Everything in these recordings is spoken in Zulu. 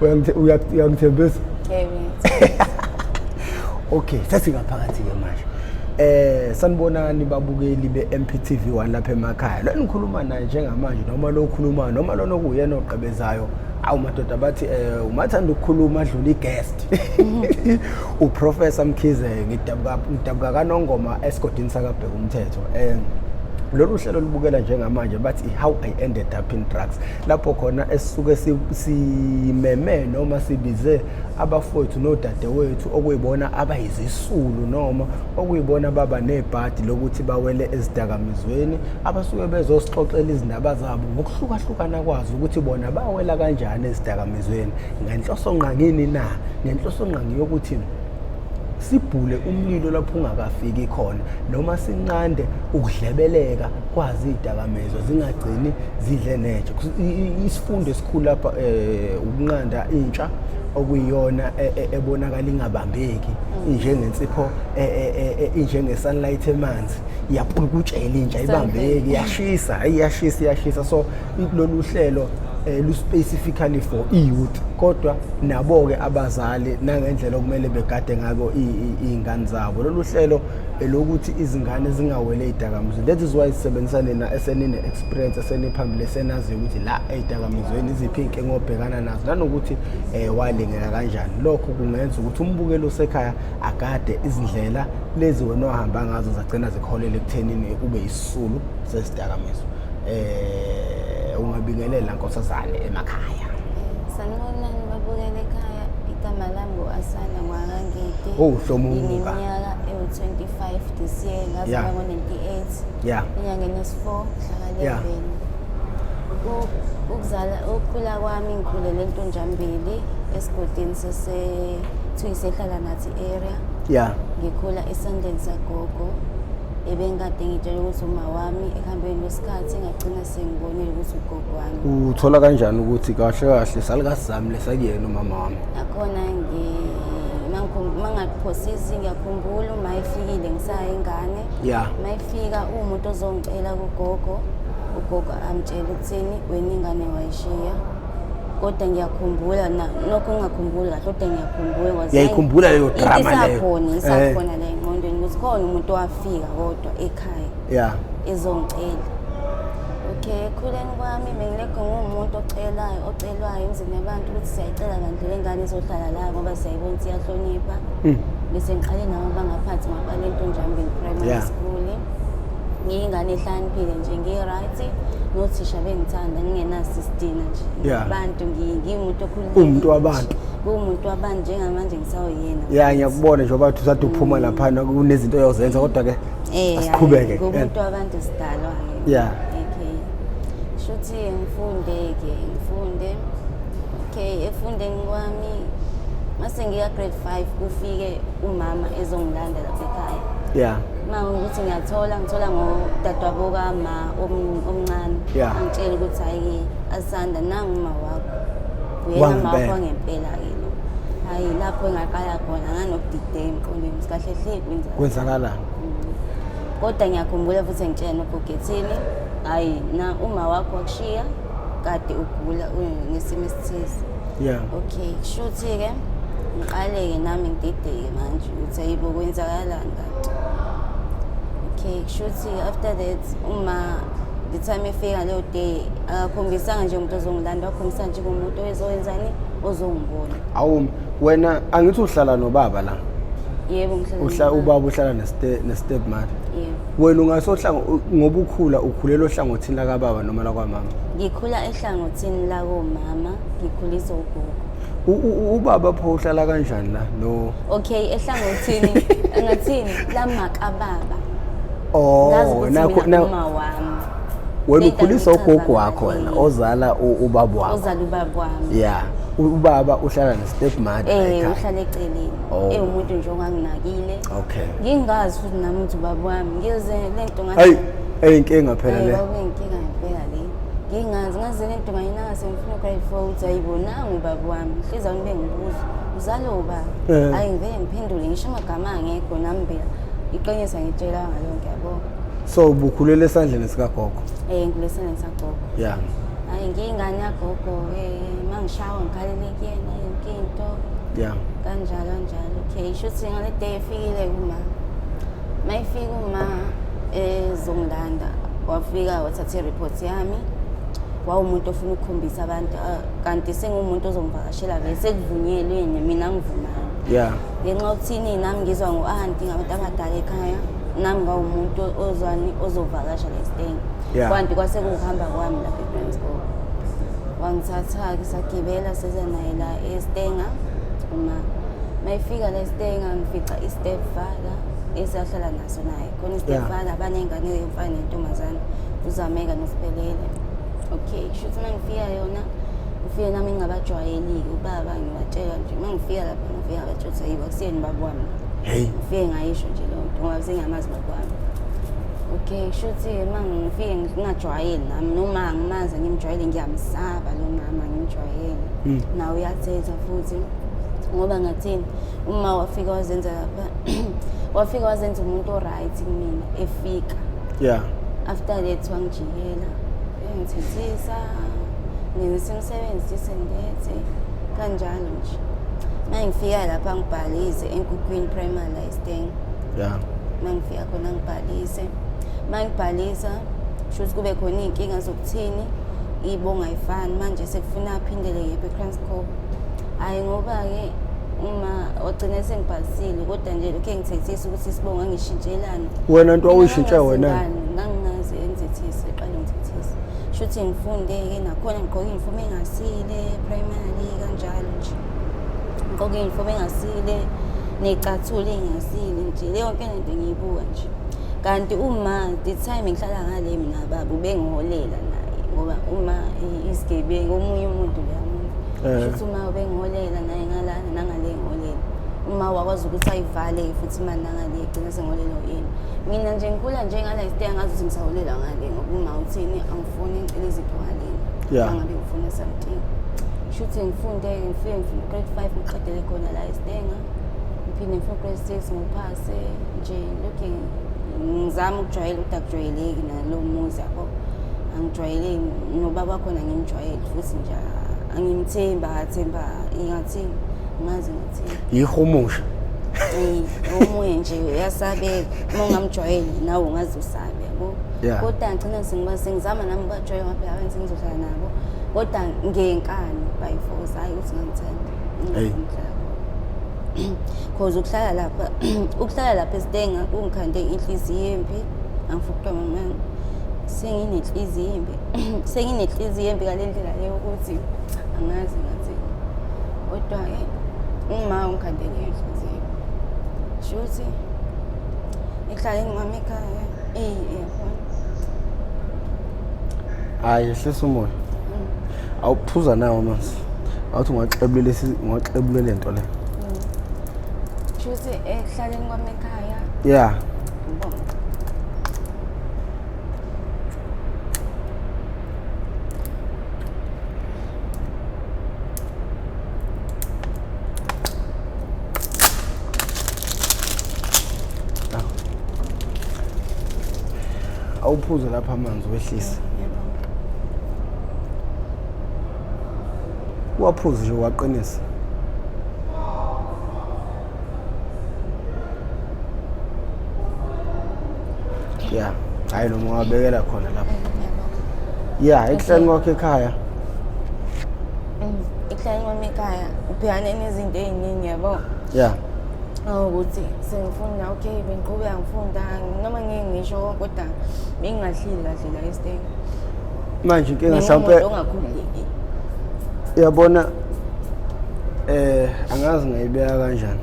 Uyangithembisa? Yebo. Okay, sesingaphakathi ke manje. Sanibonani babukeli be-MPTV1 lapha emakhaya. Lo nikhuluma naye njengamanje noma lo khuluma noma lona kuyena oqebezayo. Awu madoda bathi umathanda ukukhuluma adlula i-guest. Uprofessor Mkhize ngidabuka kaNongoma esigodini sakabheka umthetho. Lolu hlelo libukela njengamanje bathi how I ended up in drugs. Lapho khona esisuke simeme noma sibize abafowethu nodadewethu okuyibona abayizisulu noma okuyibona baba nebhadi lokuthi bawele ezidakamizweni abasuke bezosixoxela izindaba zabo ngokuhlukahlukana kwazo ukuthi bona bawela kanjani ezidakamizweni ngenhloso nqangini na ngenhloso nqangi yokuthi sibhule umlilo lapho ungakafiki khona noma sinqande ukudlebeleka kwazi idakamizwa zingagcini zidle neje isifundo esikhulu lapha ukunqanda intsha okuyiyona ebonakala ingabambeki njengensipho njenge sunlight emanzi iyapulukutshela intsha ibambeki iyashisa so lolu hlelo specifically for youth kodwa nabo ke abazali nangendlela okumele begade ngako izingane zabo lolu hlelo lokuthi izingane zingawele idakamizwa. That is why sisebenzisana na esenine experience eseniphambili senazi ukuthi la idakamizweni iziphi inkinga obhekana nazo nanokuthi walingeka kanjani. Lokho kungenza ukuthi umbukelo osekhaya agade izindlela lezi wena ohamba ngazo zagcina zikholele ekuthenini ube isisulu sesidakamizwa. Ungabingelela nkosazane emakhaya. Sanibonani babukele ekhaya igama lami ngo-Asana Mwakangete. Hlomuka. Iminyaka ewu-25 this year ngazalwa ngo-98. Enyangeni yesi-4 hlaka 11. Ukukhula kwami ngikhulele eNtonjambili esigodini sehlala nathi area. Ngikhula esandleni sagogo. Ebengade ngitshela ukuthi uma wami ekuhambeni kwesikhathi ngagcina sengibonile ukuthi ugogo wami. Uthola kanjani ukuthi kahle kahle salikasizami lesakuyena umama wami? Nakhona mangaphosisi ngiyakhumbula uma efikile ngisayingane. Mayifika umuntu ozongicela kugogo, ugogo amtshela ukuthini wena ingane wayishiya. Kodwa ngiyakhumbula nokho ngingakhumbuli kahle kodwa ngiyakhumbula ngoba ngiyayikhumbula leyo drama leyo. Isakhona la engqondweni ukuthi khona umuntu owafika kodwa ekhaya. Ezongicela. Okay, ekhuleni kwami bengilekho ngumuntu ocelwayo emzini yabantu ukuthi siyayicela bandle lengane izohlala la ngoba siyayibona ukuthi iyahlonipha. Bese ngiqale nabo bangaphansi ngaqala eNtonjambili primary school. Ngiyingane ehlaniphile nje ngi-right. Nothisha bengithanda ngingenasistina nje. Abantu ngiyimuntu okhululekile. Umuntu wabantu. Umuntu wabantu njengamanje ngisawuyena. Ngiyakubona nje bathi usathi uphuma lapha kunezinto oyozenza kodwa ke asiqhubeke. Umuntu wabantu sidalwa. Okay. Shuthi ngifunde. Okay, efundeni kwami mase ngiya grade 5 kufike umama ezongilanda lapha ekhaya. Mawukuthi ngithola ngodadewabo kama omncane angitshela ukuthi hayi Asanda nanguma wakho uyena wakho ngempela yini hayi lapho engaqala khona nganokudide emqondweni kahle hle kwenzakala kodwa ngiyakhumbula futhi ngitshela nobugethini hayi na uma wakho wakushiya kade ugula ngesimo esithize. Okay, shuthi ke ngiqale ke nami ngidideke manje uthi ayibo kwenzakalani kanti. Okay, shuthi after that the time efika leyo day akakhombisanga nje umuntu ozongilanda wakhombisa nje umuntu ozowenzani ozongibona. Awu wena angithi uhlala nobaba la? Yebo ngihlala. Ubaba uhlala ne-step mother. Yebo. Wena ungasohlanga ngoba ukhulela ohlangothini la kababa noma la kwamama? Ngikhula ehlangothini la komama, ngikhulisa ugogo. Ubaba pho uhlala kanjani la? No. Okay, ehlangothini angathini la makababa. Nakho wena ukhulisa ugogo wakho wena ozala ubaba wakho. Ozala ubaba wami. Ubaba uhlala ne-step mother ekhaya. Uhlala eceleni. Umuntu nje onganginakile. Okay. Ngingazi futhi nami ukuthi ubaba wami ngize lento ngathi inkinga phela le. Inkinga ngempela le. Ngazi lento ngayina semfuna grade 4 uthi ayibonanga ubaba wami. Hliza ngibe ngibuza uzalo ubaba. Hayi ngivele ngiphendule ngisho amagama angekho nami phela. Iqiniso ngitshela ngalonke yabo. So ubukhulela esandleni sikagogo? Ngikhulela esandleni sikagogo. hayi ngiyingane yagogo mangishawa ngikhalele kuyena yonke into kanjalo okay shuthi ngale day efikile uma mayifika uma ezongilanda wafika wathatha i-report yami wawumuntu ofuna ukukhombisa abantu kanti sengumuntu ozongivakashela vele sekuvunyelwe mina ngivumana ngenxa yokuthini nami ngizwa ngo-anti ngabantu abadala ekhaya nami ngawumuntu ozovakasha le-Stenga kanti kwase kuhamba kwami lapha eBransco wangithatha-ke sagibela seze naye la e-Stenga uma mayifika la e-Stenga ngifica i-stepfather esahlala naso naye khona i-stepfather abaney'ngane ey'mfana nentombazane uZameka noSiphelele okay shuthi mangifika yona ngifike nami ngingabajwayelile ubaba ngibatshela nje mangifika lapha ngifika ngabatshela yibo akusiyeni baba wami ngifike ngayisho nje lo nto ngoba sengiyamazi baba wami okay shuthi mangifike ngingajwayeli nami noma ngimazi ngimjwayele ngiyamsaba lo mama ngimjwayele nawe uyathetha futhi ngoba ngathini uma wafika wazenza lapha wafika wazenza umuntu oright kumina efika after that wangijikela ngithethisa ngenza umsebenzi disendethi kanjalo nje mangifika lapha ngibhalise eNkukhwini Primary la eStenga mangifika khona ngibhalise mangibhalisa shuthi kube khona iy'nkinga zokuthini ibonga ayifani manje sekufuna aphindele yephi eTranscorp hayi ngoba-ke uma ogcine sengibhalisile kodwa nje lokhu engithethisa ukuthi isibonga ngishintshelane wena nto awuyishintshe wena ngangingazi engithethise qale ngithethise shuthi ngifunde-ke nakhona ngigqoke iy'nifomu engasile primary kanjalo nje ngigqoke iy'nifomu engasile ney'cathulo ey'ngasile nje leyo nto lento ngiyibuka nje kanti uma the time ngihlala ngale mina baba ubengiholela naye ngoba uma isigebengu omunye umuntu leya muntu shuthi uma ubengiholela naye ngalana nangale ngiholela uma wakwazi ukuthi ayivale futhi imali nangale igcina sengiholela yena mina nje ngikhula nje ngala iStenga ngazi ukuthi ngisaholela ngale ngoba uma uthini angifuni ngicela izipho ngaleni angabe ngifuna something shuthi ngifunde ngifike ngifuna grade 5 ngiqedele khona la eStenga ngiphinde ngifuna grade 6 ngiphase nje lokhu ngizama ukujwayela ukuthi akujwayeleki nalo muzi yabo angijwayeleki nobaba wakhona ngimjwayele futhi nje angimthemba ingathini ngazi ngathini yihumusha omunye nje uyasabeka uma ungamjwayeli nawe ungazi usabe yabo kodwa ngicina sengizama nami bajwayele ngaphela abantu sengizohlala nabo kodwa ngenkani by force hayi ukuthi ngangithanda cause ukuhlala lapha eStenga kungikhande inhliziyo embi angifuna mama senginenhliziyo embi ngale ndlela leyo ukuthi angazi ngathi kodwa-ke uma ungikhandele inhliziyo shuthi ihlale ngimama ekhaya hayi ehlisa umoya awuphuza nawo manje awuthi ungaxebulela into le shuthi ehlaleni kwami ekhaya awuphuze lapha amanzi wehlisa waphuza nje waqinisa hayi noma ungabekela khona lapho ehlani kwakho ekhaya ehlani kwami ekhaya ubhekane nezinto ey'ningi yabo ukuthi sengifunda okay bengiqhubeka ngifunda noma ngeke ngisho kodwa bengingahlili kahle la eStenga manje inkinga mhlawumbe ongakhululeki uyabona angazi ngayibeka kanjani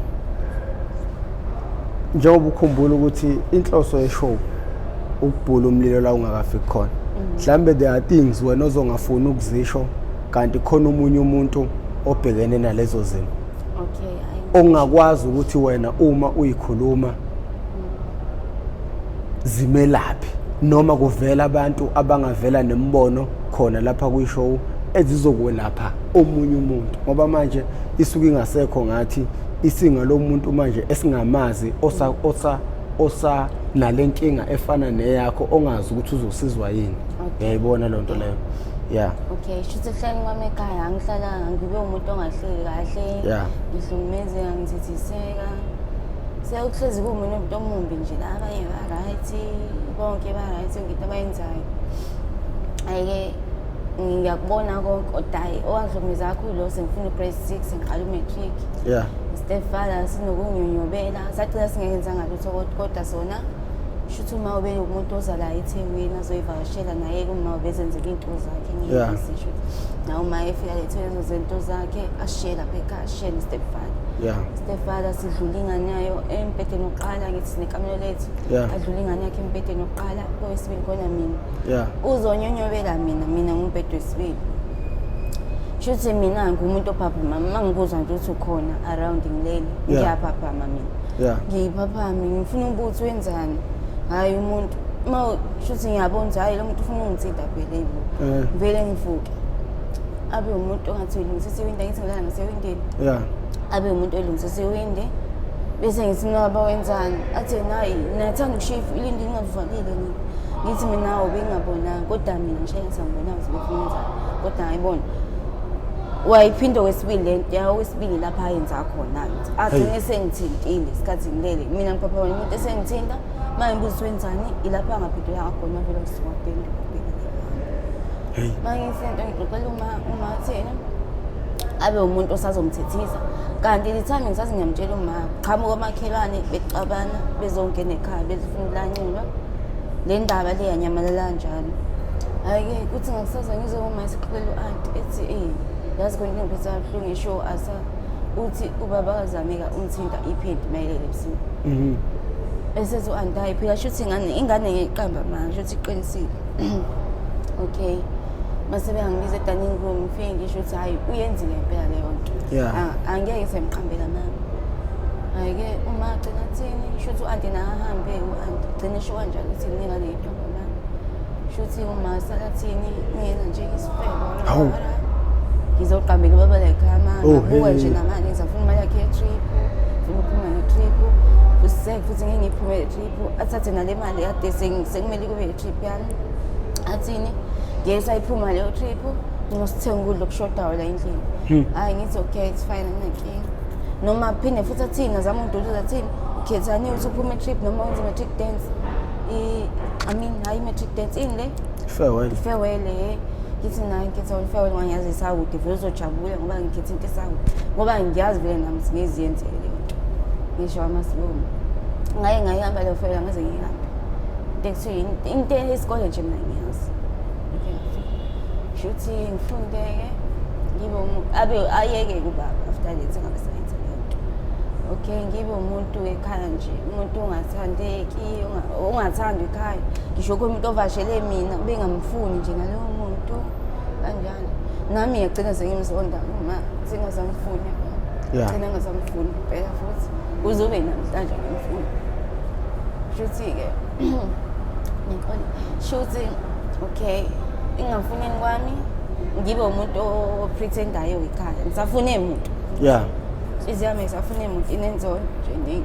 njengoba ukukhumbula ukuthi inhloso yeshow ukubhula umlilo la ungakafiki khona mhlambe there are things wena ozongafuni ukuzisho kanti khona omunye umuntu obhekene nalezo zimo ongakwazi ukuthi wena uma uyikhuluma zimelaphi noma kuvela abantu abangavela nembono khona lapha kuyishow ezizokwelapha omunye umuntu ngoba manje isuke ingasekho ngathi isinga lomuntu manje esingamazi osa nalenkinga efana neyakho ongazi ukuthi uzosizwa yini uyayibona lonto leyo Yeah. Okay, shuthi hlala kwami ekhaya angihlalanga ngibe umuntu ongahleli kahle. Yeah. Ngihlukumezeka ngizithiseka. Sekuhlezi kumuntu omumbi nje la abanye ba right, bonke ba right ngito abayenzayo. Ayike ngiyakubona konke odayi owangihlukumeza kakhulu lo sengifuna grade 6 ngiqala matric. Yeah. Stepfather sinokunyonyobela sacela singekenzanga lutho kodwa sona shuthi uma ube umuntu ozala eThekwini azoyivakashela naye kuma bezenzela into zakhe ngiyisho na uma efika lethe lezo zinto zakhe ashela pheka ashela stepfather. Yeah. Stepfather sidlula ingane yayo empedeni oqala ngithi sinekamelo lethu adlula ingane yakhe empedeni oqala kwesibili khona mina. Yeah. Uzonyonyobela mina ngumpedwe wesibili. Shuthi mina ngumuntu ophaphama mangikuzwa nje ukuthi ukhona around ngileli ngiyaphaphama mina. Yeah. Ngiyiphaphama ngifuna ukuthi wenzani hayi umuntu shuthi ngiyabona hayi lo muntu ufuna ungithinta phela yibo. Vele ngivuke abe umuntu ongathi ulungisisa iwindi ngithi ngilala ngasewindini. Yeah. Abe umuntu olungisisa iwindi bese ngithi naba wenzani athi nayi nathanda ukushifa ilindi lingavalile ngithi mina ubengabona kodwa mina ngishaye ngisambona ukuthi befuna wenzani kodwa ngayibona wayiphinda kwesibili lento yawo wesibili lapha ayenza khona agcine sengithintile isikhathi ngilele mina ngipapha umuntu esengithinta manje ngibuza wenzani ilapha ngaphindela khona vele usiwapenda hey manje isinto ngixoxela uma thena abe umuntu osazomthethisa kanti lithami ngisazi ngiyamtshela uma qhamuka kwamakhelwane becabana bezongena ekhaya bezifuna ukulanyulwa le ndaba le yanyamalala kanjalo ayike kuthi ngakusaza ngize uma isixoxela uanti ethi yazi konke ngiphethe kabuhlungu ngisho asa uthi ubaba kazameka umthinta iphedi mayelele ebusuku. Esethi uandayi phela shuthi ingane ngeqamba manje uthi iqinisile. Okay. Mase beyangibiza edining room ngifike ngisho ukuthi hayi uyenzile impela leyo nto. Angeke semqambela mama. Ayike uma agcina thini shuthi uanti na ahambe uanti gcina sho kanjalo ukuthi nina le nto mama. Shuthi uma salathini mina nje isifebe. Ngizoqambela ubaba la ekhaya ngabuka nje namanje ngizafuna imali yakhe ye-trip ngifuna ukuphuma nge-trip futhi ngeke ngiphume le-trip athathe nale mali kade sekumele kube i-trip yami athini ngeke sayiphuma leyo trip ngosithenga ukudla okushodayo la endlini hayi ngithi okay it's fine anginenkinga noma phinde futhi athini azama ungiduduza athini khethani ukuthi uphume i-trip noma wenze matric dance hayi matric dance ini le farewell ngithi naye ngikhetha ulifewe ngiyazi isawude vele uzojabula ngoba ngikhetha into esawude ngoba ngiyazi vele nami ngiziyenzele lento ngisho amasibomu ngayihamba leyo fewe ngaze ngihambe tekuthiwa into yesikole nje mina ngiyazi shuthi ngifundeke ngibe abe ayeke kubaba after that ngabe sayenza lento okay ngibe umuntu ekhaya nje umuntu ongathandeki ongathanda ekhaya ngisho umuntu ovashele mina bengamfuni nje ngalowo muntu kanjani nami ngiyagcina sengimzonda uma singasamfuni ngicela ngasamfuni phela futhi uzobe namhlanje ngimfuni shuthi ke ngikho shuthi okay ingafuni kwami ngibe umuntu oprethendayo ekhaya ngisafune umuntu iziyami ngisafune umuntu inenzono nje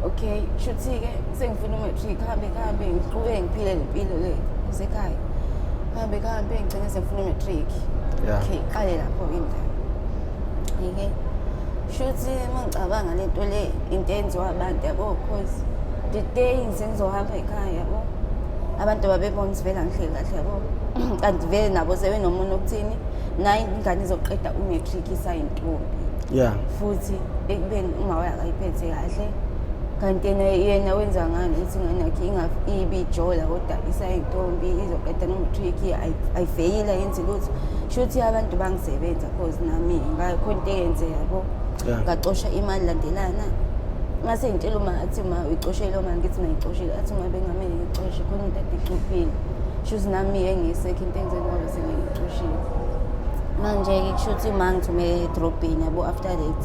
okay shuthi ke sengifuna umatric hambe ngiqhubeke ngiphile lempilo le esekhaya hambe ngigcine sengifuna umatric okay qale lapho indaba yike shuthi mangicabanga lento le into enziwa abantu yabo cause the day ngizohamba ekhaya yabo abantu babebona sivela ngihleli kahle yabo kanti vele nabo sebenomuntu okuthini naye ingane izoqeda umatric isayintombi futhi ekubeni uma wayakayiphethe kahle kanti yena wenza ngani ukuthi ingane yakhe ibijola kodwa isayintombi izoqeda nomatric ayifeyila yenze lutho shuthi abantu bangisebenza cause nami ngakho into eyenze yabo ngacosha imali landelana mase ngitshela uma athi uma uyicoshele manje ngithi nayicoshile athi uma bengamele ngicoshe khona into ediqophile shuthi nami engisekho into enze ngoba sengicoshile manje ke kushuthi uma ngithume edrobheni yabo after that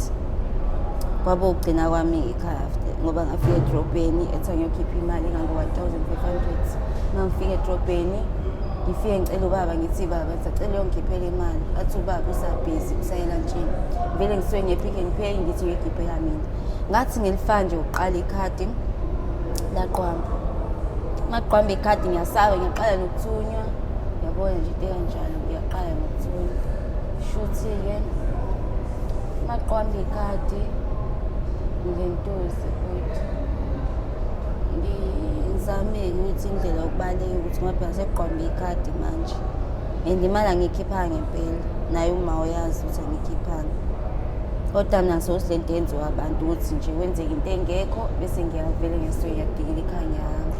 kwabo ugcina kwami ekhaya after ngoba ngafika edrobheni ethi ngiyokhipha imali engango-1500 mangifika edrobheni ngifike ngicela ubaba ngithi baba sacela uyongikhiphela imali athi ubaba usabhizi usayelantshini vele ngisuke ngephike ngipheke ngithi uyokhiphela mina ngathi ngilifana nje uqala ikhadi laqwamba maqwamba ikhadi ngiyasaba ngiyaqala nokuthunywa yabo ngiyibona nje into kanjalo ngiyaqala ngokuthola shuthi-ke maqwamba ikhadi ngentozi futhi ngizame ukuthi indlela yokubaleka ukuthi ngoba phela seqwamba ikhadi manje and imali angiyikhiphanga ngempela naye uma uyazi ukuthi angiyikhiphanga kodwa mina ngisokuthi lento yenziwa abantu ukuthi nje kwenzeka into engekho bese ngiyavele ngesuke ngiyadikila ikhaya ngihamba.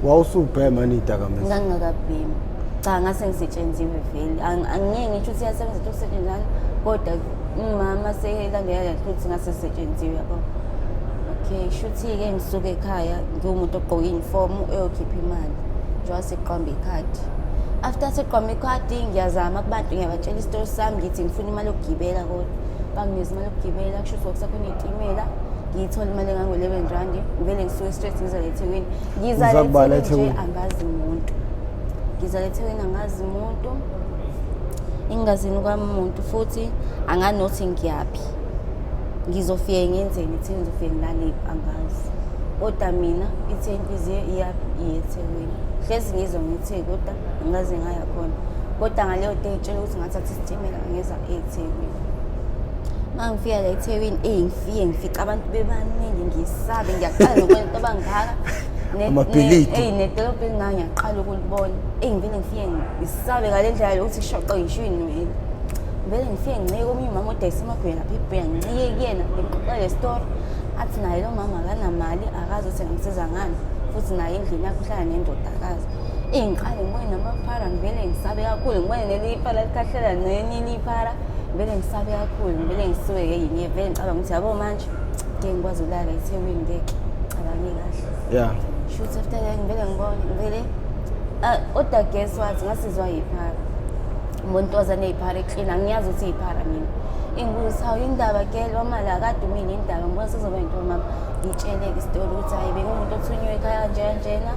Wawusubhema niy'dakamizwa? Ngangingakabhemi, cha ngase ngisetshenziwe vele angeke ngisho ukuthi iyasebenza into okusetshenzana kodwa umama selandela futhi ngase setshenziwe yabo. Okay, shuthi-ke ngisuke ekhaya ngiwumuntu ogqoke i-uniform eyokhipha imali njengoba seqwamba ikhadi. After seqwamba ikhadi ngiyazama kubantu ngiyabatshela isitori sami ngithi ngifuna imali yokugibela kodwa banginikeza imali yokugibela kusho ukuthi kusakhona iy'timela ngiyithola imali engango-R11 ngivele ngisuke straight ngizale eThekwini. Ngizale eThekwini nje angazi umuntu, ngizale eThekwini angazi umuntu, ingazini kwami umuntu futhi anganothi ngiyaphi ngizofike ngenzeni eThekwini ngizofike ngilalephi angazi kodwa mina ithe inhliziyo iyaphi iyeThekwini hlezi ngizwa ngithe kodwa angaze ngaya khona kodwa ngaleyo day ngitshela ukuthi ngathatha isitimela ngeza eThekwini. Mangifika la eThekwini ngifica abantu bebaningi ngisabe ngiyaqala nokubona into abangaka nedolobha engangiyaqala ukulibona ngivele ngifike ngisabe ngale ndlela yokuthi shoqe ngisho iy'nwele vele ngifike ngincike komunye umama odayisa emagwenya lapha eBheya ngincike kuyena ngimxoxele le story athi naye lo mama akanamali akazi ukuthi angisiza ngani futhi naye endlini yakhe uhlala nendodakazi. Ngiqale ngibone namaphara ngivele ngisabe kakhulu ngibone nelipara likhahlela nelinye iphara ngivele ngisabe kakhulu ngivele ngisuke-ke yinye vele ngicabanga ukuthi yabo manje ngeke ngikwazi ukulala eThekwini ngeke cabange kahle shoot after that ngivele ngibone ngivele kodwa guess what ngasizwa yiphara umontozane ey'phara eklina angiyazi ukuthi iy'phara mina ingibuza hawu indaba ke lo mali akade umile indaba ngibona sezoba into mama ngitshele-ke isitori ukuthi hayi bengumuntu othunywe ekhaya kanjena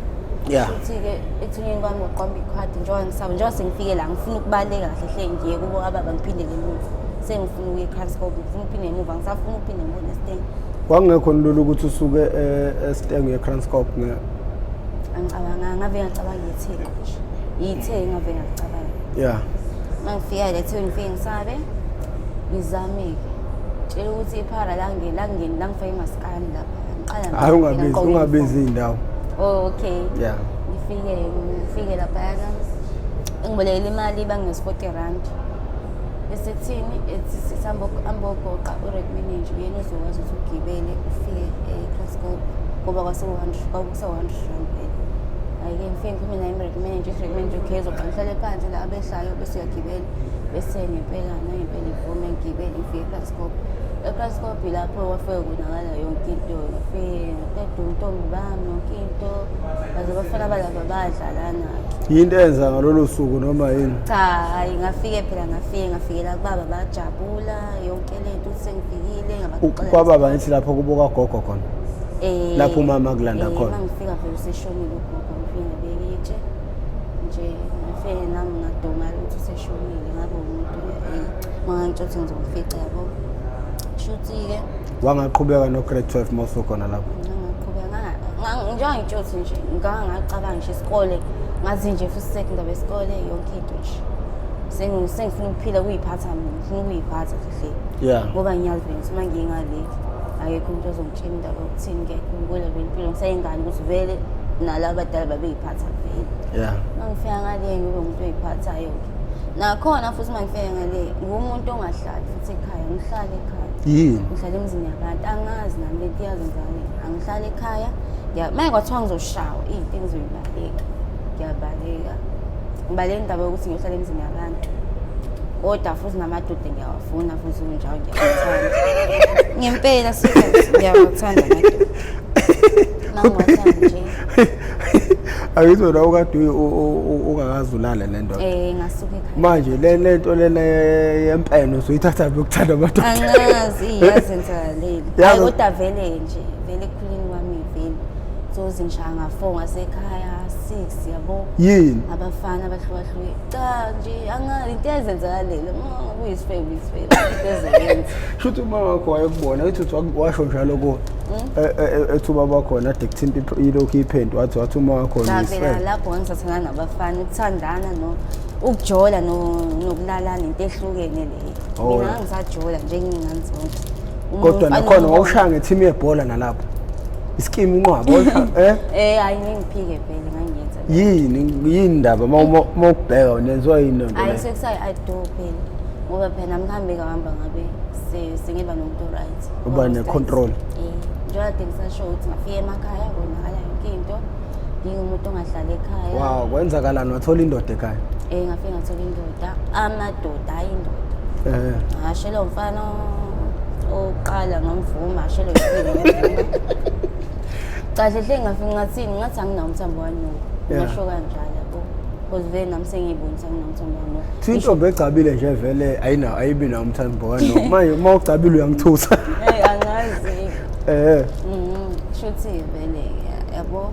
futhi-ke ethunyweni kwami ngokuqwamba ikhadi njengoba ngisaba njengoba sengifike la ngifuna ukubaleka kahle hle ngiye kubo ababa ngiphindele emuva sengifuna ukuya eKranskop ngifuna ukuphinde emuva ngisafuna ukuphinde ngibone eSteng. Kwakungekho lula ukuthi usuke eSteng uye eKranskop angicabanga ngavele ngacabanga yitheki ngavele ngacabanga mangifika la eThekwini ngifike ngisabe ngizame-ke tshela ukuthi iphara langifake emaskani lapha hayi ungabizi iy'ndawo. Okay. Ngifike laphayana ngibolekela imali banginesi-R40 bese kuthini ethi ambogoqa u-rate manager uyena uzokwazi ukuthi ugibele ufike eKranskop ngoba kwase-100 phela. Hhayi-ke ngifike ngikhulume naye i-rate manager okay uzoqala uhlale phansi la abehlayo bese uyagibela bese ngempela ivume ngigibele ngifike eKranskop. eKranskop lapho wafike kunakala yonke into qeda untombi bami yonke into baze bafana balapha badlalana-ke. Yinto eyenza ngalolo suku noma yini? Cha hhayi ngafikela kubaba bajabula yonke lento ukuthi sengifikile kwababa nithi lapho kubuka gogo khona lapho umama kulanda khona? Mangifika vele useshonile ugogo ngifike ngabekitshe nje ngifike nami ngadumala ukuthi useshonile ngabe umuntu mangangitsho ukuthi ngizomfica yabo. Shuthi-ke wangaqhubeka no-grade 12 uma usukhona lapho? Ngangaqhubeka njengoba ngitsho ukuthi nje ngangacabanga ngisho isikole ngazi nje futhi sekundaba yesikole yonke into nje sengifuna ukuphila ukuy'phatha mina ngifuna ukuy'phatha kahle ngoba ngiyazi vele ukuthi uma ngingale akekho umuntu ozongitshela indaba yokuthini ngekho ngikule vele impilo ngisayingane ukuthi vele nala abadala babey'phatha vele. Uma ngifika ngale ngibe umuntu oy'phathayo-ke nakhona futhi uma ngifika ngale ngumuntu ongahlali futhi ekhaya ngihlale ekhaya ngihlala emzini yabantu angazi nami lento iyazenzani angihlale ekhaya uma kwathiwa ngizoshawa into engizoyibaleka ngiyabaleka ngibaleka indaba yokuthi ngiyohlala emzini yabantu kodwa futhi namadoda ngiyawafuna futhi kunjalo ngiyawathanda ngempela ngiyawathanda amadoda mangiwathanda nje. Akuzona ukade ungakazi ulala le ndoda? Ngasuka ekhaya. Manje le nto lena yempeno uzoyithatha bekuthanda amadoda? Angazi yazenzakaleli. Hayi kodwa vele nje vele ekukhuleni kwami vele soze ngishaya nga-4 ngasekhaya 6 yabo yini abafana abahlukahlukene cha nje angazi into ezenzakaleli kuyisifebe into ezenza shuthi uma wakho wayekubona ethi washo njalo ko ethuba bakhona ade kuthinta ilokhu iphendu wathi uma wakho yisifebe lapho ngisathana nabafana ukuthandana no ukujola nokulala into ehlukene leyo. Mina ngisajola nje ngingane zonke. Kodwa nakhona wawushaya nge-team yebhola nalapho. Iskimi inqwaba hayi ngiphike vele ngangiyenza. Yini indaba mawubheka unenzwa yini nto le? Hayi sekusayi ado phela. Ngoba phela mkhambe kahamba ngabe sengiba nomuntu right. Uba ne-control. Njengoba ngisasho ukuthi ngifike emakhaya konakala yonke into. Ngingumuntu ongahlala ekhaya. Wow, kwenzakalani wathola indoda ekhaya? Ngafike ngathola indoda. Amadoda ayindoda. Ngashelo mfana oqala ngamvuma, ashelo yisiphi. Kahle hle ngafika ngathini ngathi anginawo umthambo wanuka. Ngasho kanjalo yabo. Because vele nami sengiyibonisa nginomthambo wanuka. Intombi egcabile nje vele ayibi nawo umthambo wanuka. Manje mawugcabile uyangithusa. Angazi. Shuthi vele yabo.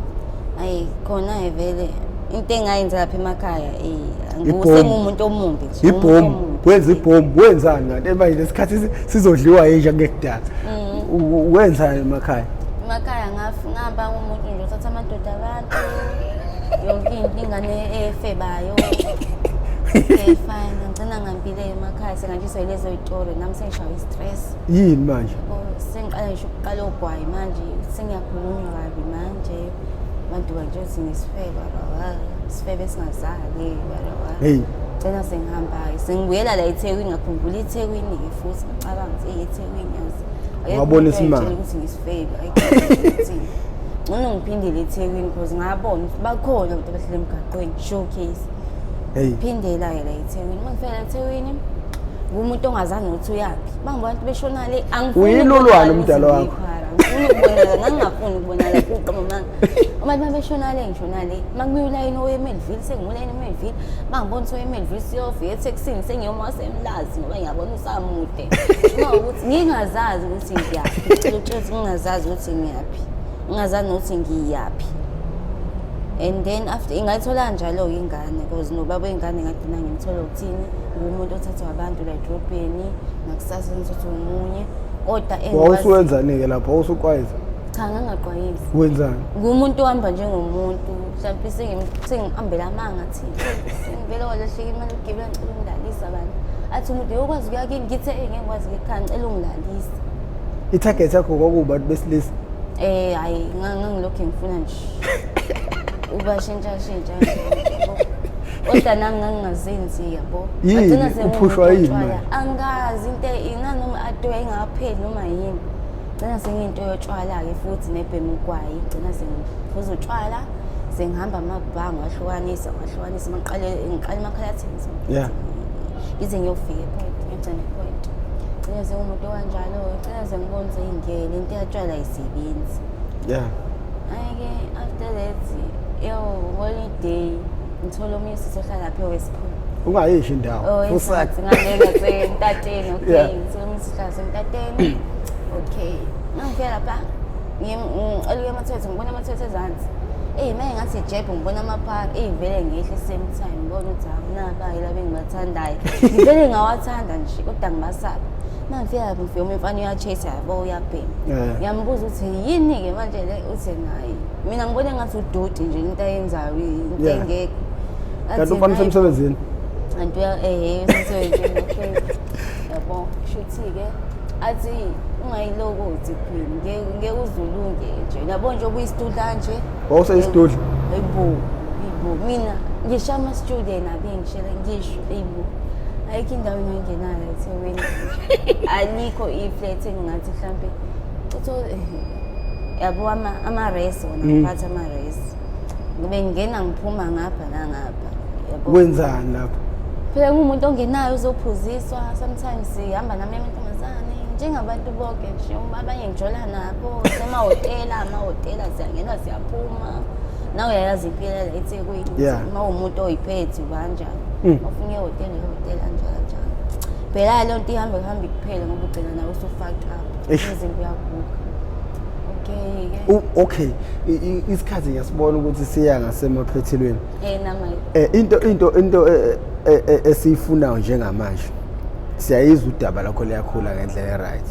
Ayi khona vele into engayenza lapha emakhaya ngumuntu omumbi nje. Ibhomu, wenza ibhomu, wenzani ngathi manje lesikhathi sizodliwa yinja ngekudala. Wenzani emakhaya? Emakhaya ngahamba umuntu nje uthatha amadoda abantu yonke into ingane efebayo. Fine, ngicina ngambile emakhaya senganjiswa lezo izitoro nami sengishawa istress. Yini manje? Sengiqala ngisho ukuqala ogwayi manje sengiyakhulunywa kabi manje. Abantu banje singisifeba baba, sifebe singazali baba. Hey. Cela sengihamba sengibuyela la eThekwini ngakhumbula eThekwini ke futhi ngicabanga ukuthi eThekwini yazi. Wabona isimanga ukuthi ngisifebe ayithi. Ngone ngiphindele eThekwini because ngabona bakhona abantu abahlele emgaqweni showcase. Hey. Phindela la eThekwini. Mangifela eThekwini ngumuntu ongazange ukuthi uyapi. Bangibona abantu beshona le angifuni. Uyilolwana umdala wakho. Ngikubonela ngangafuni ukubonala kuqoma manga. Uma babeshona le ngishona le. Makubuya ulayini oweMelville sengimulayini eMelville. Bangibona ukuthi oweMelville siyofika eTexini sengiyoma semlazi ngoba ngiyabona usamude. Uma ukuthi ngingazazi ukuthi ngiyaphi. Ukuthi ngingazazi ukuthi ngiyaphi. Ngingazazi ukuthi ngiyaphi. And then after ingayithola njalo ingane because nobaba wengane ngadina ngimthola uthini umuntu othathwa abantu la edrobheni nakusasa ngizothi umunye. Wawuswenzani ke lapho awusukwazi? Cha ngangaqwayisi. Wenzani? Ngumuntu ohamba njengomuntu mhlawumbe sengihambela amanga thina. Sengivela walahleka imali ugibela ngicela ungidlalisa abantu. Athi umuntu uyokwazi ukuya kini ngithe ngeke ngikwazi ekhaya ngicela ungidlalisa. I-target yakho kwakubantu besilisa? Hayi ngangilokho ngifuna nje. Ubashintsha kodwa nami ngangingazenzi yabo. Agcina sengiphushwa yini manje? Angazi into inanoma ado engapheli noma yini. Gcina sengiyinto yotshwala ke futhi nebhemu ugwayi. Gcina sengiphuza utshwala sengihamba amabhanga wahlukanisa ngiqala emakhala athini. Yeah. Ize ngiyofika epoint ngigcine epoint. Gcina sengumuntu kanjalo gcina sengibonisa ingene into yatshwala isebenzi. Yeah. Ayike after that holiday ngithola omunye sizohlala lapha eWestpool. Ungayisho indawo. Fusathi ngangeka sentateni okay. Ngithola omunye sihlala sentateni. Okay. Ngifika lapha ngicela amathethe ngibona amathethe ezansi. Manje ngathi ijebhe ngibona amaphaka vele ngehle same time ngibona ukuthi awunaba yila bengibathandayo. Ngivele ngawathanda nje kodwa ngibasaba. Mangifika lapho ngifika umfana uyachase yabo uyabhema. Ngiyambuza ukuthi yini ke manje le uthi nayi. Mina ngibona ngathi udodi nje into ayenzayo into engeke. Kanti ufana semsebenzini? Antu semsebenzini okay. Yabo shuthi ke athi ungayiloko uthi queen ngeke uzulunge nje. Yabo nje obuyisitudla nje. Wawuseyisitudla? Hayibo mina ngisho ama student abengishela ngisho hayibo. Ayikho indawo engingenayo eThekwini. Alikho iflat engingathi mhlambe utho yabo ama-race wona ngiphatha ama-race. Ngibe ngingena ngiphuma ngapha nangapha. Yabo. Wenzani lapho? Phela ngumuntu ongenayo uzophuziswa sometimes sihamba nami amantombazane njengabantu bonke nje abanye ngijola nabo amahhotela siyangena siyaphuma. Nawe uyayazi impilo la eThekwini. Uma umuntu oyiphethe kanjani. Ufuna ihhotela kanjalo. Phela le nto ihamba kuphela ngoba ugcina nawe usufucked up. Izimpi yakubuka. Okay. Isikhathi ngiyasibona ukuthi siya ngasemaphethelweni. Nama. Into esiyifunayo njengamanje. Siyayizwa udaba lakho liyakhula ngendlela right.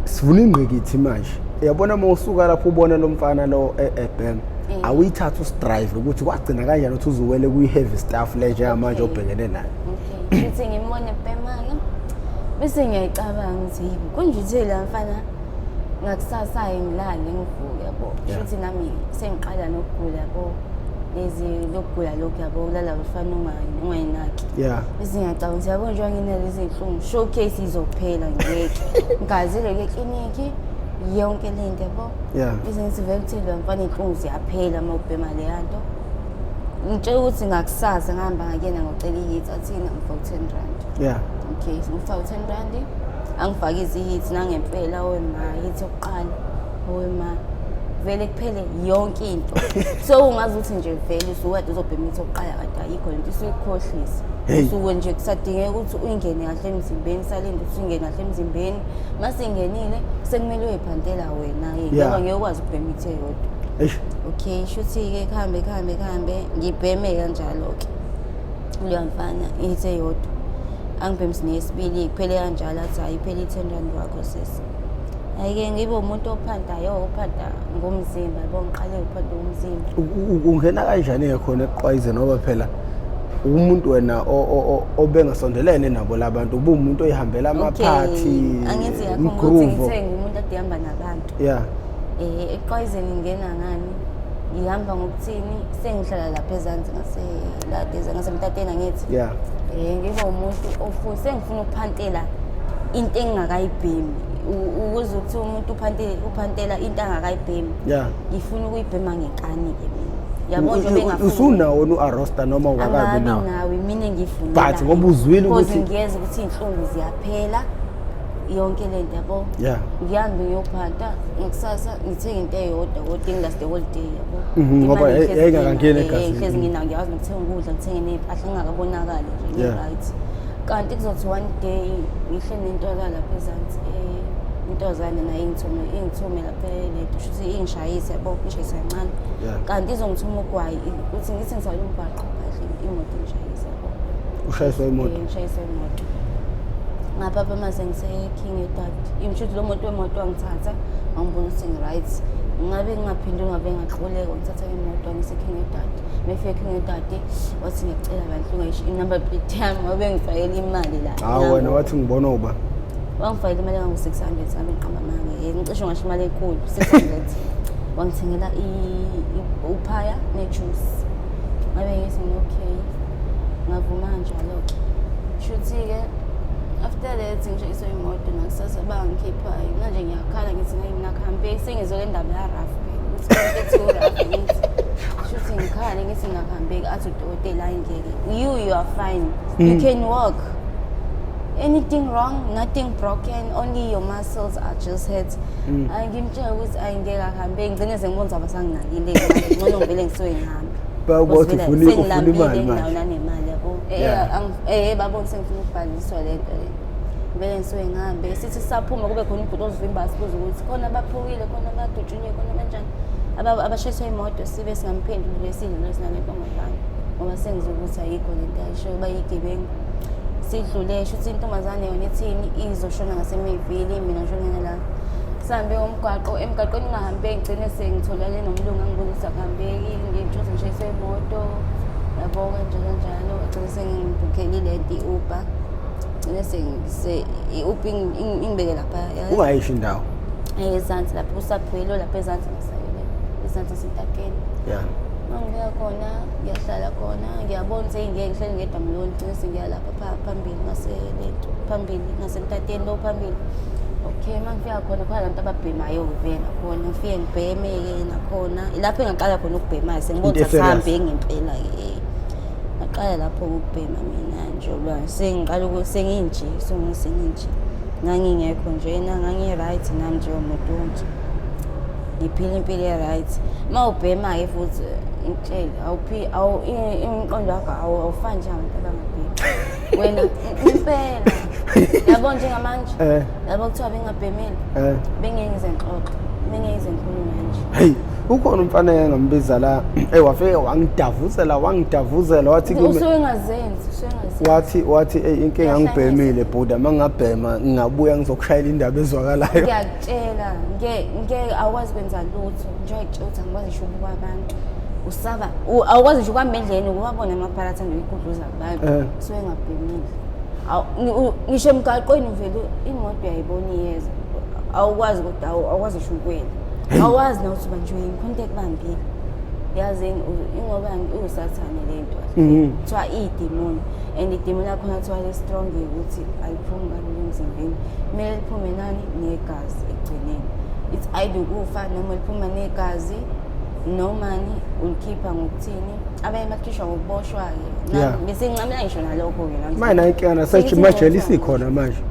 sivuna ingqikithi manje uyabona uma usuka lapho ubona lo mfana lo ebhem awuyithatha usidrive ukuthi kwagcina kanjani ukuthi uzuwele kuyi-heavy stuff le njengamanje obhekene nayo. Okay, ngithi ngimone ebhema-ke bese ngiyayicabanga ukuthi kunje la mfana ngakusasa ngilale ngivuke yabo futhi nami sengiqala nokugula yabo lezi lokugula lokhu yabo ulala ufana ungayinaki bese ngiyacabanga ukuthi yabo njengoba nginalezi inhlungu showcase izophela ngeke ngazile ke kliniki yonke lento yabo bese ngithi vele ukuthi lo mfana inhlungu ziyaphela uma ubhema le yanto ngitshela ukuthi ngakusasa ngihamba ngakena ngocela ihit athina ngifaka 10 rand. Okay, ngifaka 10 rand angifake izihits nangempela wema hit yokuqala wema vele kuphele yonke into so ungazi ukuthi nje vele usukade uzobhema into yokuqala kade ayikho lento isuyikhohlisa usuke nje kusadingeka ukuthi uyingene kahle emzimbeni salinde ukuthi uyingene kahle emzimbeni mase ingenile sekumele uyiphantela wena ngoba ngeke ukwazi ukubhema ithe yodwa. Okay, shuthi-ke kuhambe ngibheme kanjalo-ke kuleyo mfana ithe yodwa angibhemisi neyesibili kuphele kanjalo athi hayi iphele i-10 rand wakho sisi. Hhayi-ke ngibe umuntu ophandayo ophanda ngomzimba yabo ngiqale uphanda ngomzimba. Ungena kanjani-ke khona ekuqwayizeni ngoba phela umuntu wena obengasondelene nabo labantu ube umuntu oyihambela amaphathi angithi yakho ukuthi ngithenga umuntu adihamba nabantu eqwayizeni ngena ngani ngihamba ngokuthini sengihlala lapha ezansi ngasemtateni angithi ngiba umuntu sengifuna ukuphantela into engingakayibhemi ukuze ukuthi umuntu uphantela into angakayibhemi ngifuna ukuyibhema ngenkani-ke mina yabo nje bengafuna usunawo nu-arosta noma ungakabi nawe mina ngifuna but ngoba uzwile ukuthi ngiyeza ukuthi iy'nhlungu ziyaphela yonke lento yabo ngihambe ngiyophanta ngakusasa ngithenga into eyodwa kodwa engilast the whole day yabo ngoba yayingakangeni egazini hlezi nginawo ngiyakwazi nokuthenga ukudla ngithenge ney'mpahla ngingakabonakali nje ngi-right kanti kuzothi one day ngihle nentozana lapha ezansi intozane nayo ingithume lapha lento shuthi ingishayise yabo ngishayisa kancane kanti izongithuma ugwayi ukuthi ngithi ngisale umbhaqo kahle imoto ngishayise yabo ushayiswa imoto ngishayiswa imoto ngapha mase ngise-King Edward imshuthi lo moto wemoto wangithatha wangibona ukuthi ngi-right ngabe ngingaphinde ngabe ngaxoleka ngithatha imoto ngise-King Edward mefike King Edward wathi ngiyacela bantu ngisho inumber plate yami wabe ngifakela imali la wena wathi ngibona uba wangifakela imali engangu-600 sami ngiqamba mange ngicishe ngasho imali enkulu 600 wangithengela uphaya ne-juice ngabe ngithi okay ngavuma njalo-ke shuthi-ke after that ngishayiswa imoto nakusasa bangikhiphayo manje ngiyakhala ngithi nginakuhambe sengizole ndaba ya-raf ukuthi konke ku-raf ngithi shuthi ngikhale ngithi nginakuhambeki athi udokotela ayingeke you are fine you can walk anything wrong nothing broken only your muscles are just hurt ngimtshela ukuthi ayingeke akuhambe ngigcine sengibona ukuthi abasanginakile ngcono ngivele ngisuke ngihambe bakuthi ufuna imali manje nanemali yabo babona sengifuna ukubhaliswa lento le vele ngisuke ngihambe sithi sisaphuma kube khona ubhuti ozivimba sibuza ukuthi khona abaphukile khona abadutshuliwe khona kanjani abashayiswa imoto sibe singamphenduli sidlule sinanentombazane ngoba sengizwe ukuthi ayikho lento ayisho bayigebengu sidlule shuthi intombazane yona ethini izoshona ngasemivili mina ngishonela la sihambe emgaqweni ngahambeki ngigcine sengitholane nomlungu angibuza ukuthi akuhambeki ngitshothe ngishayiswe imoto yabo kanjalo gcine sengibhukhele lento i-Uber gcine i-Uber ingibeke lapha ungayisho indawo ezansi lapho usaphwelo lapha ezansi ngasayele ezansi sintakeni mangibuya khona ngiyahlala khona ngiyabona sengingeke ngihleli ngedwa mloni gcine sengiya lapha phambili ngasemtateni lo phambili. Okay, mangifika khona khona abantu ababhemayo vele khona ngifike ngibheme-ke nakhona lapho engaqala khona ukubhema sengibona ukuthi asihambe ngempela-ke ngaqala lapho ukubhema mina njoba sengiqala ukuthi senginje ngangingekho njena ngangi-right nami njengomuntu wonke ngiphila impilo e-right uma ubhema-ke futhi ngitshele imiqondo wakho awufani nje abantu abangabhemi wena impela yabo njengamanje yabo kuthiwa bengabhemeli bengeke ngize ngixoxe mengeze ngikhuluma nje. Hey, ukhona umfana engambiza la wafike wangidavuzela wathi kimi wathi inkinga ngibhemile bhuda mangabhema ngingabuyela ngizokushayela indaba ezwakalayo. Ngiyakutshela ngeke awukwazi kwenza lutho njengoba ngitshela ngikwazi ngisho kwabantu usaba awukwazi ngisho kwamendleni ukubabona amaphala athanda ukudluza abantu suke ngabhemile ngisho emgaqweni vele imoto uyayibona iyeza awukwazi kodwa awukwazi ngisho ukwela awazi nawuthi manje uyinkonto ekubambile yazi ingoba usathane lento kuthiwa idemoni and idemoni yakhona kuthiwa le strong ukuthi ayiphumi kalula emzimbeni kumele liphume nani negazi ekugcineni it's either ukufa noma liphuma negazi noma ni ulikhipha ngokuthini abanye bakhishwa ngokuboshwa-ke bese ngincamela ngisho nalokho-ke manje inkinga nasemajele isikhona manje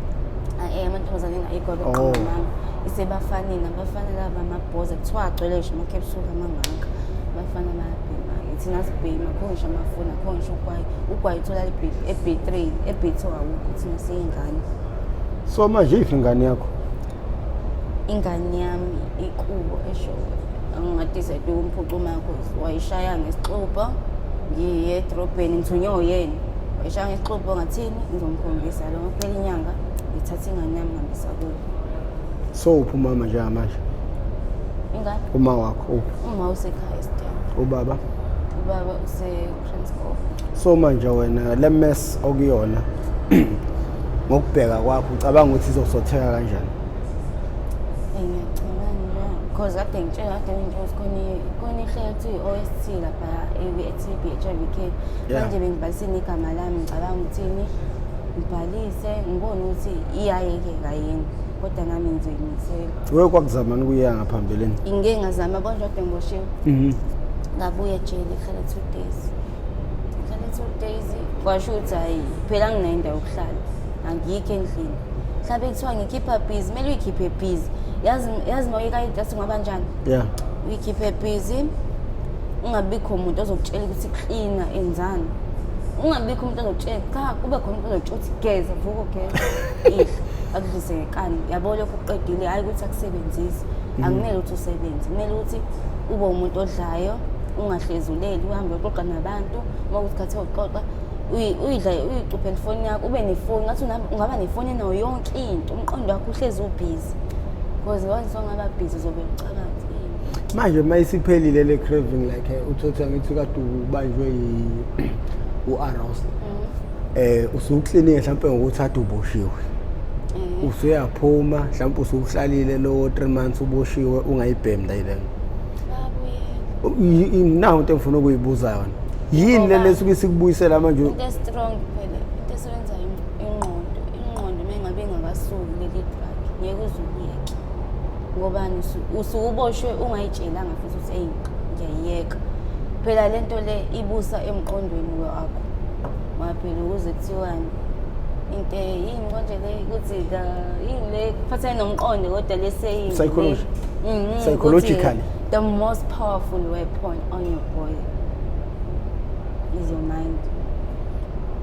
amantombazane ayikho isebafaneni abafana laba amabhoza kuthiwa agcwele ngisho amakepsule amangaka abafana bayabhema-ke thina sibhema khona ngisho amafoni akhona ngisho ugwayi uthola e-B3 e-B2 awukho thina siyingane. So manje yiphi ingane yakho? Ingane yami ikubo eshowe angingadecide umphucuma yakho wayishaya ngesixubo ngiye edrobheni ngithunywe uyena wayishaya ngesixubo ngathini ngizomkhombisa lo kuphela inyanga ngithatha ingane yami ngihambisa kubo. So uphuma manje manje? Ingane? Uma wakho uphi? Uma usekhaya Stan. Ubaba? Ubaba use-Transcorp. So manje wena le mess okuyona ngokubheka kwakho ucabanga ukuthi izosotheka kanjani? Ngiyacabanga because kade ngitshela khona ihlelo kuthiwa i-OST lapha e-TB HIV care manje bengibhalisile igama lami ngicabanga ukuthini ngibhalise ngibone ukuthi iyayekeka yini kodwa nami ngizoyimisela. Wewe kwakuzamani kuya ngaphambilini? Ngike ngazama konje kodwa ngiboshiwe. Ngabuya ejele ngihlala 2 days. Ngihlala 2 days kwasho ukuthi hayi phela nginayo indawo yokuhlala angikho endlini. Mhlabe kuthiwa ngikhipha busy kumele uyikhiphe busy yazi mawuyeka idatha ungaba njani? Uyikhiphe busy ungabikho umuntu ozokutshela ukuthi cleaner enzani. Ungabikho umuntu ozokutshela cha kube khona umuntu ozokutshela ukuthi geza vuka ugeza idla akudlise ngekani yabo lokho uqedile hayi ukuthi akusebenzisi akumele ukuthi usebenze kumele ukuthi ube umuntu odlayo ungahlezuleli uhambe uxoxa nabantu uma ukuthi khathe uxoxa uyidla uyicuphela ifoni yakho ube nefoni ngathi ungaba nefoni nayo yonke into umqondo wakho uhlezi ubhizi because once ungaba busy uzobe ucabanga manje mayisiphelile le craving like uthotha ngithi kade ubanjwe u-aroused usuklinike mhlawumbe ngokuthi ade uboshiwe usuyaphuma mhlawumbe usuhlalile lo 3 months uboshiwe ungayibhemi ndayilena nawo into engifuna ukuyibuza yona yini le lesuke sikubuyisela manje into strong phela into esebenza ingqondo mengabe ingakasuki leli drug ngeke uzuyeke ngobani usukuboshwe ungayitshelanga futhi uthi hey ngiyayeka phela lento le ibusa emqondweni wakho maphela ukuze kuthiwani into yini konje le ukuthi yini le kuphathana nomqondo kodwa leseyini psychologically the most powerful weapon on your body is your mind.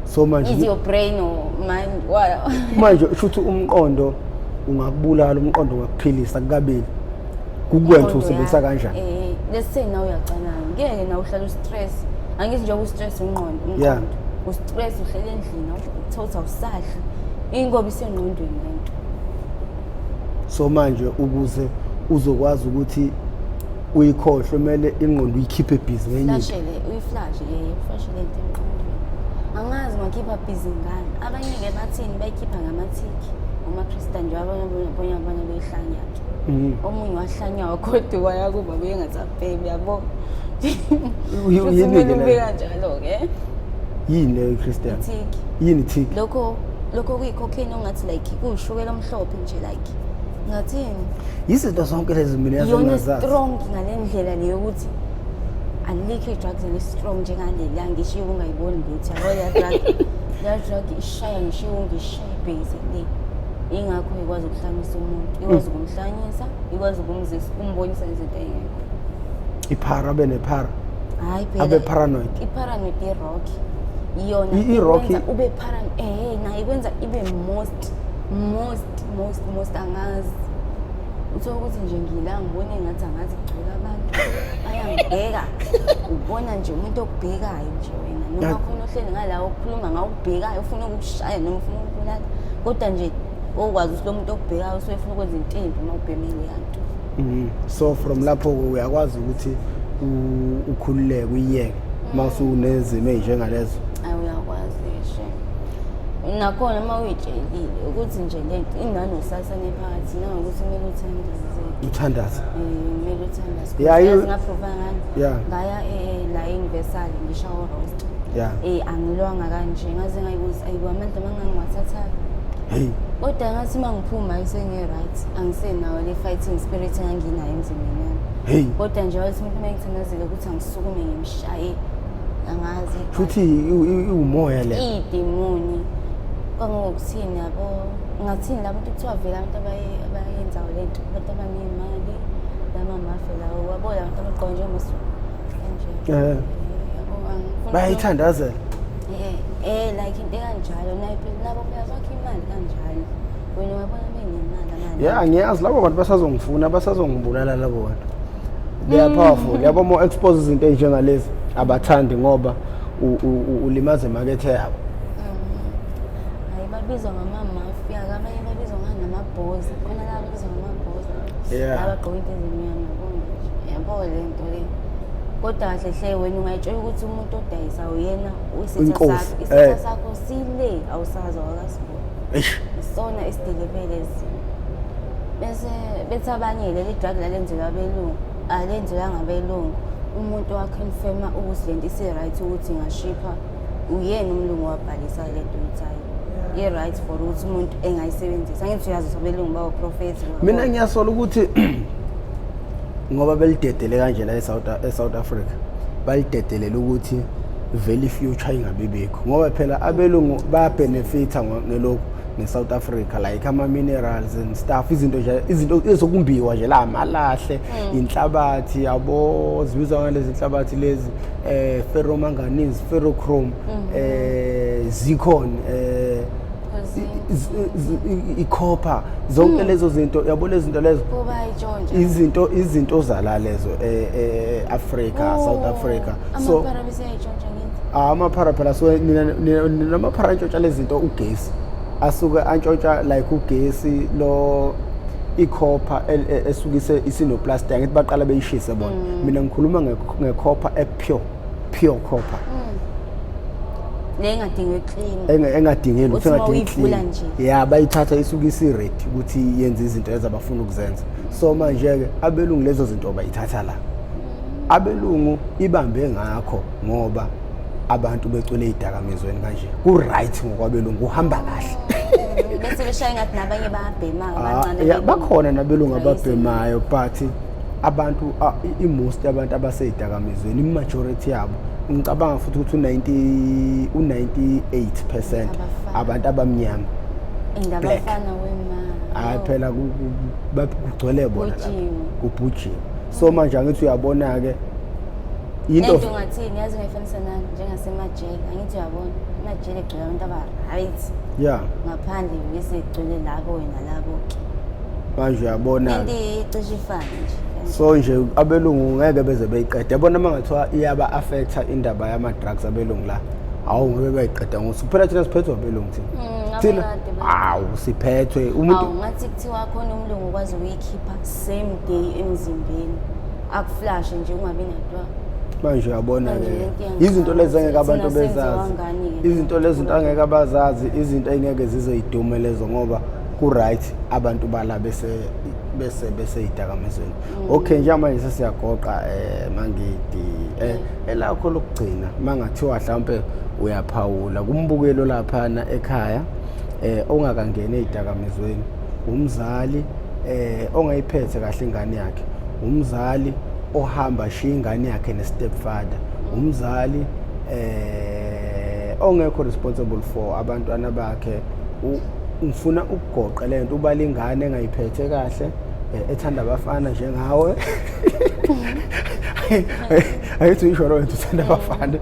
So manje is your brain or mind what manje shuthi umqondo ungakubulala umqondo ungakuphilisa kukabili kukwenza usebenzisa kanjani let's say now uyacana ngeke na uhlala ustress angithi nje ustress umqondo ustress uhlele endlini awuthotha usadla ingoba isengqondweni lento. So manje ukuze uzokwazi ukuthi uyikhohle kumele ingqondo uyikhiphe busy ngenye uyiflash uflash lento emqondweni angazi ngakhipha busy ngani abanye ke bathini bayikhipha ngamathiki umaKristian nje abanye behlanya omunye wahlanywa kodwa wayakuba bengatsabhebe yabo yini ubeka njalo ke yini le Christian yini thiki lokho kuyicocaine ongathi like kuyishukela omhlophe nje like ngathini izinto zonke lezi mina yazengazazi strong ngalendlela leyo ukuthi alikho drugs le strong njengaleli angishiyo ungayiboni lutho ya drug ishaya ngishiyo ngishaye basically ingakho ikwazi ukuhlanyisa umuntu ikwazi ukumhlanyisa ikwazi umbonisa izinto engekho iphara benephara hayi phela abe paranoid iparanoid i-rock yona i-rocky ube paranoid nayo ikwenza ibe most angazi uthola ukuthi nje ngila ngibona engathi angathi kugcwele abantu bayangibheka ubona nje umuntu okubhekayo nje wena noma khona ohleli ngala okhuluma ngawubhekayo ufuna ukukushaya noma ufuna ukubulala kodwa nje okwazi ukuthi lo muntu okubhekayo usefuna ukwenza intimbi uma ubhemile yanto. So from lapho uyakwazi ukuthi ukhululeke uyiyeke mawusunezimo ezinjengalezo. Uyakwazi ngisho nakhona uma uyitshelile ukuthi nje lento inanosasane phakathi nangokuthi kumele uthandaze. Kumele uthandaze. Yeah, ngaprova ngani? Yeah. Ngaya la Universal ngishawo roast. Yeah. Angilwanga kanje ngaze ngayibuza ayibo abantu abangangiwathathayo. Hey. Kodwa ngathi mangiphume ayisenge-right angisenawo le fighting spirit enganginayo emzimbeni wami. Hey. Kodwa nje wathi umuntu uma ngithandazele ukuthi angisukume ngimshaye angazi. Futhi umoya le. Idemoni. Kangokuthini yabo ngathini la bantu kuthiwa vele abantu abayenzayo lento abantu abanemali lamamafe lawo wabo la bantu abaqonje njengoMasuku kanje. Bayithandazela. Like into kanjalo nayo phela nabo bayabakha imali kanjalo wena wabona benemali amanje. Yeah, ngiyazi labo bantu basazongifuna basazongibulala labo bantu. They are powerful. Yabo more expose izinto ezinjengalezi abathandi ngoba ulimaze market yabo. Babizwa ngama-mafia abanye babizwa ngamabhozi khona la babizwa ngamabhozi abagqoka into ezimnyama yabo le nto le kodwa kahle hle wena ungayitshela ukuthi umuntu odayisa uyena isitha sakho sile awusazi wakasibona isona isidelevele bese bethi abanye leli drug lalenzelwa abelungu alenzelwa ngabelungu umuntu wakhonfirma ukuthi lento isi-right ukuthi ingashipha uyena umlungu wabhalisa lento uyithayo right for ukuthi umuntu engayisebenzisa ngithi uyazi abelungu bawo prophet. Mina ngiyasola ukuthi ngoba belidedele kanje la eSouth Africa balidedelela ukuthi vele future ingabibikho ngoba phela abelungu baya benefita ngelokho neSouth Africa like ama minerals and stuff izinto ezokumbiwa nje la amalahle inhlabathi yabo zibizwa ngalezi inhlabathi lezi ferromanganese ferrochrome zircon icopper zonke lezo zinto yabo lezi zinto lezo izinto zala lezo Africa South Africa so amaphara phela so namaphara antshontsha lezi zinto ugesi asuka antshontsha like ugesi lo icopper esukise isinoplastic ngithi baqala beyishise bona mina ngikhuluma ngecopper pure copper lengadinge clean engadingeli ukuthi engadingi clean yeah bayithatha isuka isi-ready ukuthi yenze izinto ezabafuna ukuzenza so manje ke abelungu lezo zinto bayithatha la abelungu ibambe ngakho ngoba abantu becwele idakamizweni kanje ku right ngokwabelungu uhamba kahle bese beshaya ngathi nabanye bayabhemayo abancane bakhona nabelungu ababhemayo but abantu most abantu abaseyidakamizweni imajority yabo ngicabanga futhi ukuthi u98% abantu abamnyama indabafana wema phela kugcwele bona lapha kubhujiwe so manje angithi uyabona ke into ngathini yazi ngayifanisa nani njengasemajele angithi uyabona amajele egcwele abantu aba-right yeah ngaphandle bese egcwele labo wena labo manje uyabona into icishe ifane nje so nje abelungu ngeke beze beyiqede yabona mangathiwa iyaba affecta indaba yama drugs abelungu la awu ngeke bayiqeda ngosuphela thina siphethwe abelungu thina awu siphethwe umuntu ngathi kuthiwa khona umlungu okwazi ukuyikhipha same day emzimbeni akuflash nje ungabi nadwa manje uyabona ke izinto lezi angeke abantu bezazi izinto lezi angeke abazazi izinto engeke zizoyidume lezo ngoba ku right abantu bala bese idakamizweni okay njengamanje sesiyagoqa mangidi elakho lokugcina mangathiwa mhlambe uyaphawula kumbukelo lapha na ekhaya ongakangena ezidakamizweni umzali ongayiphethe kahle ingane yakhe umzali ohamba shiya ingane yakhe ne-stepfather umzali ongekho responsible for abantwana bakhe ngifuna ukugoqa lento ubalingane engayiphethe kahle ethanda abafana njengawe ayithi isho lo uthanda abafana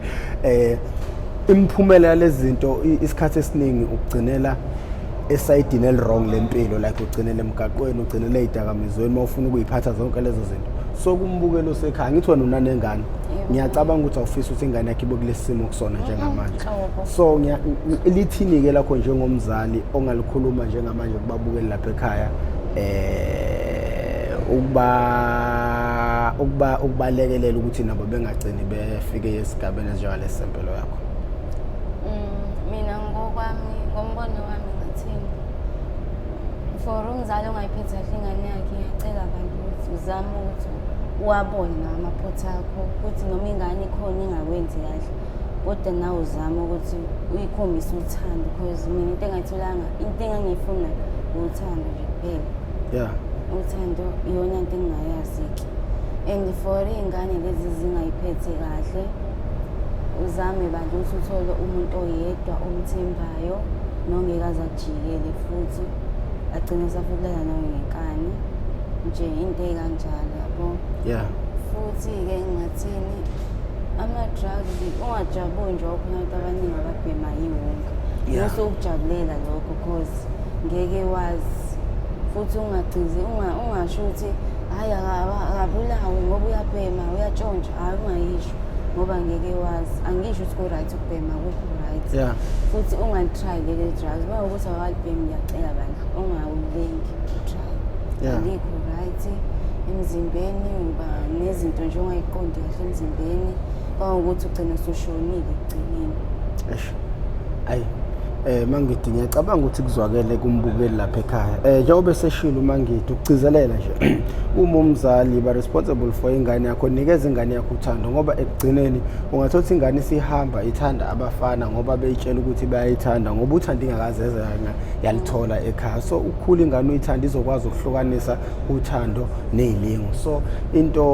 imphumela lezi zinto isikhathi esiningi ukugcinela esayidini elirong lempilo like ugcinele emgaqweni ugcinele idakamizweni mawufuna ukuyiphatha zonke lezo zinto so kumbukelo osekhaya ngithi wena unanengane ngiyacabanga ukuthi awufisa ukuthi ingane yakhe ibe kulesi simo kusona njengamanje so lithini ke lakho njengomzali ongalikhuluma njengamanje kubabukeli lapha ekhaya ukubalekelela ukuthi nabo bengagcini befike esigabeni esinjengalesi sempilo yakho. Mina ngombono wami ngathini for umzali ongayiphethe kahle ingane yakhe ngiyacela abantu ukuthi uzame ukuthi uwabone ngamaphutha akho ukuthi noma ingane ikhona ingakwenzi kahle kodwa nawe uzame ukuthi uyikhombise uthando because mina into engangifuna uthando nje kuphela. Uthando iyona into engingayazi and for ingane lezi zingayiphethe kahle uzame bantu ukuthi uthole umuntu oyedwa omthembayo nongekaze ajikele futhi agcine safulela nawe ngenkani nje into ekanjalo yabo. Futhi ke ngathini ama-drugs ungajabuli nje wakhona abantu abaningi ababhema yiwonke bese ukujabulela lokho because ngeke wazi futhi ungagcizi ungasho ukuthi hayi akabulawe ngoba uyabhema uyatshontsha hayi ungayisho ngoba ngeke wazi angisho ukuthi ku-right ukubhema ku-right futhi ungatry lele drugs uma ukuthi awalibhemi ngiyacela bandla ungawulengi try alikho right emzimbeni uba nezinto nje ongayiqondi kahle emzimbeni kangokuthi ugcine usushonile ekugcineni. Ayi Mangithi ngiyacabanga ukuthi kuzwakele kumbukeli lapha ekhaya njengoba seshilo Mangithi ukugcizelela nje uma umzali ba responsible for ingane yakho nikeza ingane yakho uthando ngoba ekugcineni ungathothi ingane isihamba ithanda abafana ngoba beyitshela ukuthi bayayithanda ngoba uthanda ingakazeze yalithola ekhaya so ukukhula ingane uyithanda izokwazi ukuhlukanisa uthando nezilingo so into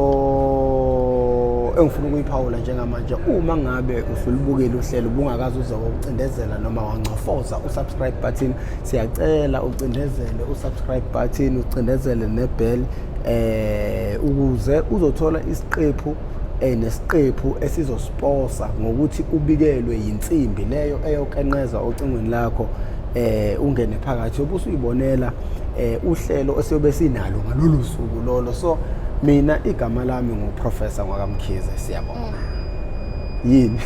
engifuna ukuyiphawula njengamanje uma ngabe usulibukela uhlelo ubungakazi uzokucindezela noma wancofoza usubscribe button siyacela ucindezele usubscribe button ucindezele nebell ukuze uzothola isiqephu nesiqephu esizosponsa ngokuthi ubikelwe yinsimbi leyo eyokenqeza ocingweni lakho ungene phakathi obusuyibonela uhlelo esiyobe sinalo ngalolu suku lolo so mina igama lami nguProfessor Ngwakamkhize siyabonga yini